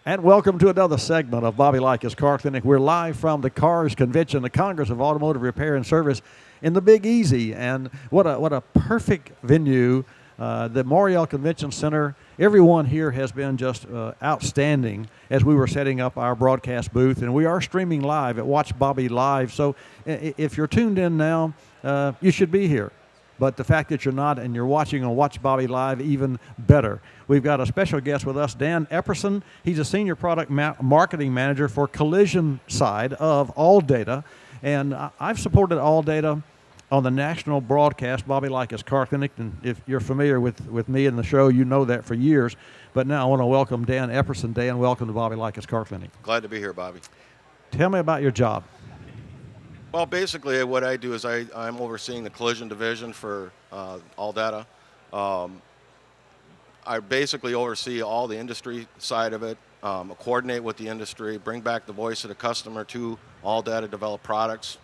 And welcome to another segment of Bobby Likis Car Clinic. We're live from the Cars Convention, the Congress of Automotive Repair and Service in the Big Easy. And what a perfect venue, the Morial Convention Center. Everyone here has been just outstanding as we were setting up our broadcast booth. And we are streaming live at Watch Bobby Live. So if you're tuned in now, you should be here. But the fact that you're not and you're watching on Watch Bobby Live, even better. We've got a special guest with us, Dan Esperson. He's a Senior Product Marketing Manager for Collision side of AllData. And I've supported AllData on the national broadcast, Bobby Likis Car Clinic. And if you're familiar with me and the show, you know that for years. But now I want to welcome Dan Esperson. Dan, welcome to Bobby Likis Car Clinic. Glad to be here, Bobby. Tell me about your job. Well, basically what I do is I'm overseeing the collision division for AllData. I basically oversee all the industry side of it, coordinate with the industry, bring back the voice of the customer to AllData develop products,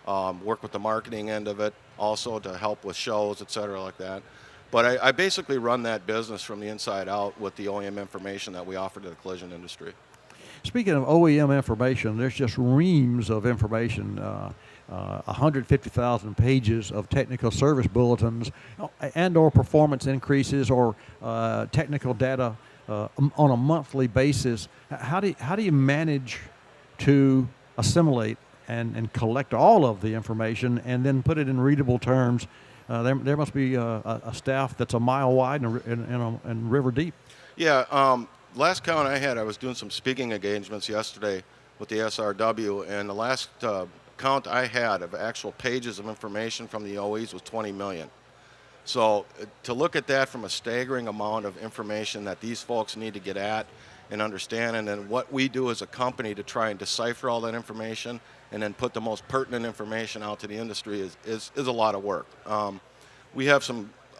work with the marketing end of it, also to help with shows, et cetera, like that. But I basically run that business from the inside out with the OEM information that we offer to the collision industry. Speaking of OEM information, there's just reams of information, 150,000 pages of technical service bulletins and or performance increases or technical data on a monthly basis. How do you manage to assimilate and collect all of the information and then put it in readable terms? There must be a staff that's a mile wide and river deep. Yeah. Last count I had, I was doing some speaking engagements yesterday with the ASRW, and the last count I had of actual pages of information from the OEs was 20 million. So to look at that from a staggering amount of information that these folks need to get at and understand, and then what we do as a company to try and decipher all that information and then put the most pertinent information out to the industry is a lot of work. We have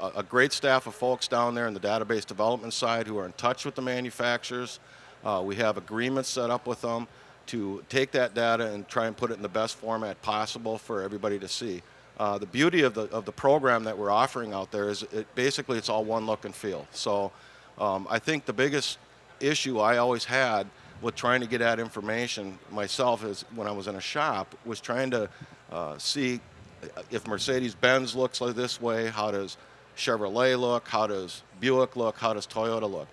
a great staff of folks down there in the database development side who are in touch with the manufacturers. We have agreements set up with them to take that data and try and put it in the best format possible for everybody to see. The beauty of the program that we're offering out there is basically it's all one look and feel. So I think the biggest issue I always had with trying to get at information myself is when I was in a shop was trying to see if Mercedes-Benz looks like this way, how does Chevrolet look, how does Buick look, how does Toyota look.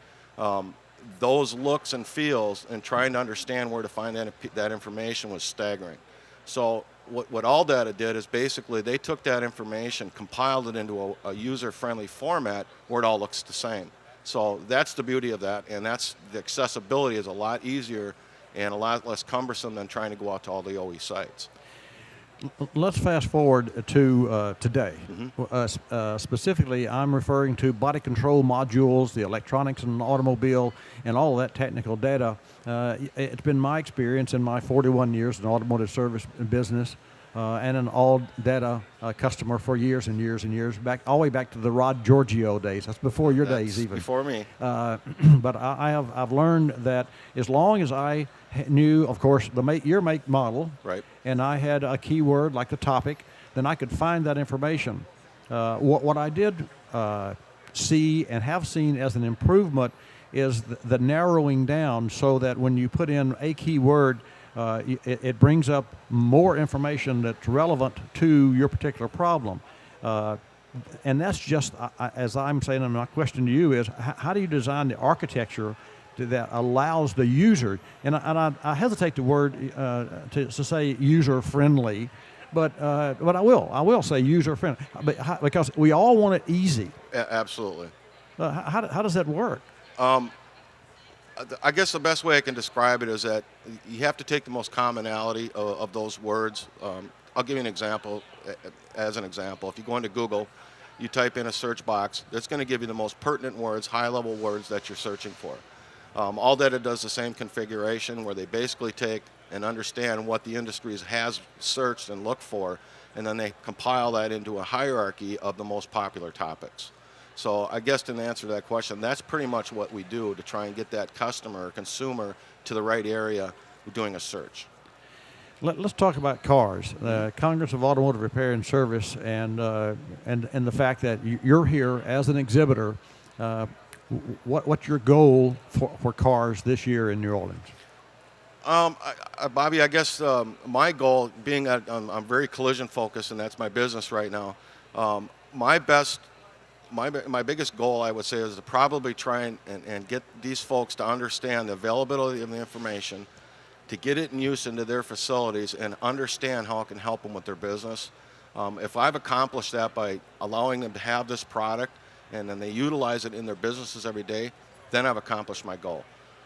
Those looks and feels and trying to understand where to find that information was staggering. So what AllData did is basically they took that information, compiled it into a user-friendly format where it all looks the same. So that's the beauty of that, and that's the accessibility is a lot easier and a lot less cumbersome than trying to go out to all the OE sites. Let's fast forward to today. Mm-hmm. Specifically, I'm referring to body control modules, the electronics in an automobile, and all of that technical data. It's been my experience in my 41 years in automotive service business and an AllData customer for years and years and years, all the way back to the Rod Giorgio days. That's before your days even. Before me. But I've learned that as long as I knew, of course, your make model, right, and I had a keyword like the topic, then I could find that information. What I did see and have seen as an improvement is the narrowing down so that when you put in a keyword, it brings up more information that's relevant to your particular problem. And that's just, as I'm saying, and my question to you is, how do you design the architecture that allows the user, and I hesitate to say user-friendly, but I will say user-friendly, because we all want it easy. Absolutely. How does that work? I guess the best way I can describe it is that you have to take the most commonality of those words. I'll give you an example. As an example, if you go into Google, you type in a search box, that's going to give you the most pertinent words, high-level words that you're searching for. AllData does the same configuration where they basically take and understand what the industry has searched and looked for, and then they compile that into a hierarchy of the most popular topics. So I guess to answer that question, that's pretty much what we do to try and get that customer or consumer to the right area doing a search. Let's talk about cars. Congress of Automotive Repair and Service, and the fact that you're here as an exhibitor. What's your goal for cars this year in New Orleans? Bobby, I guess my goal, being I'm very collision focused, and that's my business right now. My biggest goal, I would say, is to probably try and get these folks to understand the availability of the information, to get it in use into their facilities, and understand how it can help them with their business. If I've accomplished that by allowing them to have this product and then they utilize it in their businesses every day, then I've accomplished my goal.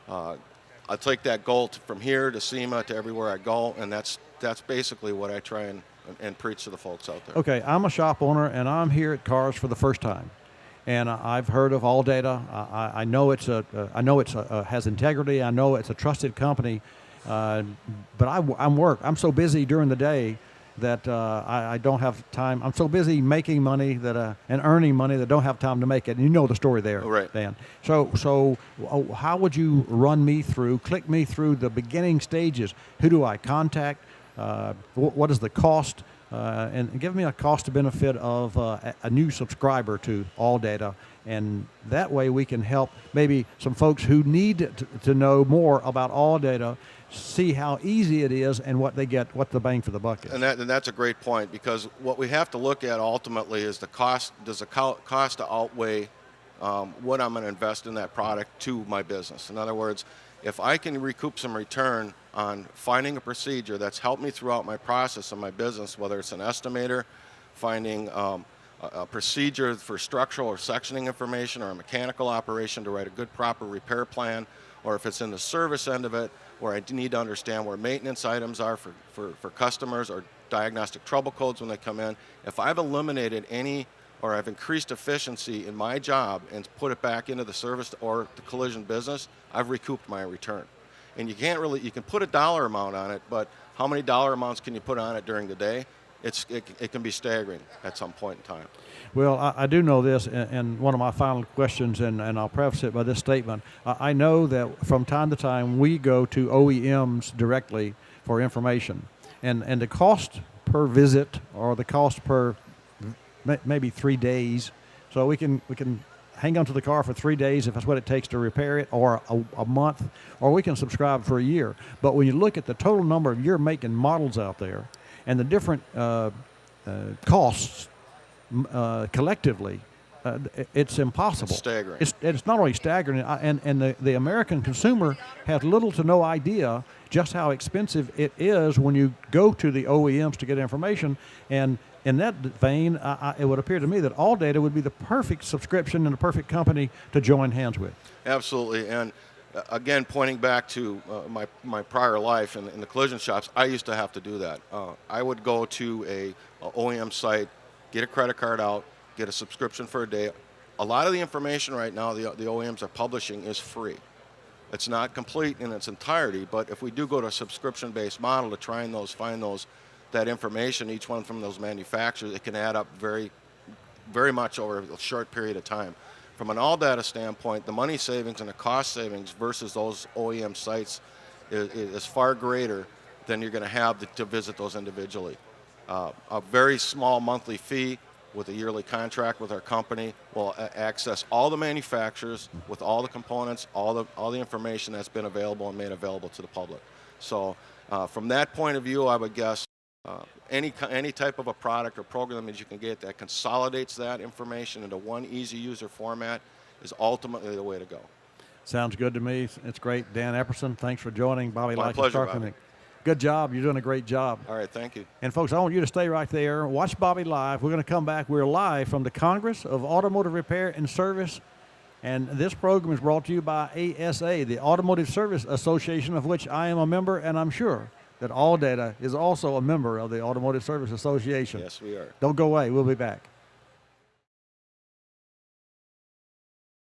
I take that goal from here to SEMA to everywhere I go, and that's basically what I try and preach to the folks out there. Okay, I'm a shop owner, and I'm here at Cars for the first time, and I've heard of AllData. I know it's has integrity. I know it's a trusted company, but I'm so busy during the day that I don't have time. I'm so busy making money and earning money that I don't have time to make it. And you know the story there, right, Dan. So how would you click me through the beginning stages? Who do I contact? What is the cost? And give me a cost benefit of a new subscriber to AllData. And that way we can help maybe some folks who need to know more about AllData, see how easy it is and what the bang for the buck is. And that's a great point, because what we have to look at ultimately is the cost. Does the cost outweigh what I'm going to invest in that product to my business? In other words, if I can recoup some return on finding a procedure that's helped me throughout my process in my business, whether it's an estimator, finding a procedure for structural or sectioning information, or a mechanical operation to write a good proper repair plan, or if it's in the service end of it, where I need to understand where maintenance items are for customers, or diagnostic trouble codes when they come in. If I've eliminated any, or I've increased efficiency in my job and put it back into the service or the collision business, I've recouped my return. And you can put a dollar amount on it, but how many dollar amounts can you put on it during the day? It can be staggering at some point in time. Well, I do know this, and one of my final questions, and I'll preface it by this statement. I know that from time to time we go to OEMs directly for information, and the cost per visit, or the cost per maybe 3 days, so we can hang on to the car for 3 days if that's what it takes to repair it, or a month, or we can subscribe for a year. But when you look at the total number of year, make, and models out there, and the different costs collectively, it's impossible. It's staggering. It's not only staggering, and the American consumer has little to no idea just how expensive it is when you go to the OEMs to get information. And in that vein, it would appear to me that AllData would be the perfect subscription and the perfect company to join hands with. Absolutely. And again, pointing back to my prior life in the collision shops, I used to have to do that. I would go to a OEM site, get a credit card out, get a subscription for a day. A lot of the information right now the OEMs are publishing is free. It's not complete in its entirety, but if we do go to a subscription-based model to try and find that information, each one from those manufacturers, it can add up very, very much over a short period of time. From an AllData standpoint, the money savings and the cost savings versus those OEM sites is far greater than you're going to have to visit those individually. A very small monthly fee with a yearly contract with our company will access all the manufacturers with all the components, all the information that's been available and made available to the public. So from that point of view, I would guess any type of a product or program that you can get that consolidates that information into one easy user format is ultimately the way to go. Sounds good to me. It's great. Dan Esperson, thanks for joining Bobby Likis. My pleasure, Bobby. Good job. You're doing a great job. All right, thank you. And folks, I want you to stay right there. Watch Bobby live. We're going to come back. We're live from the Congress of Automotive Repair and Service. And this program is brought to you by ASA, the Automotive Service Association, of which I am a member, and I'm sure that AllData is also a member of the Automotive Service Association. Yes, we are. Don't go away. We'll be back.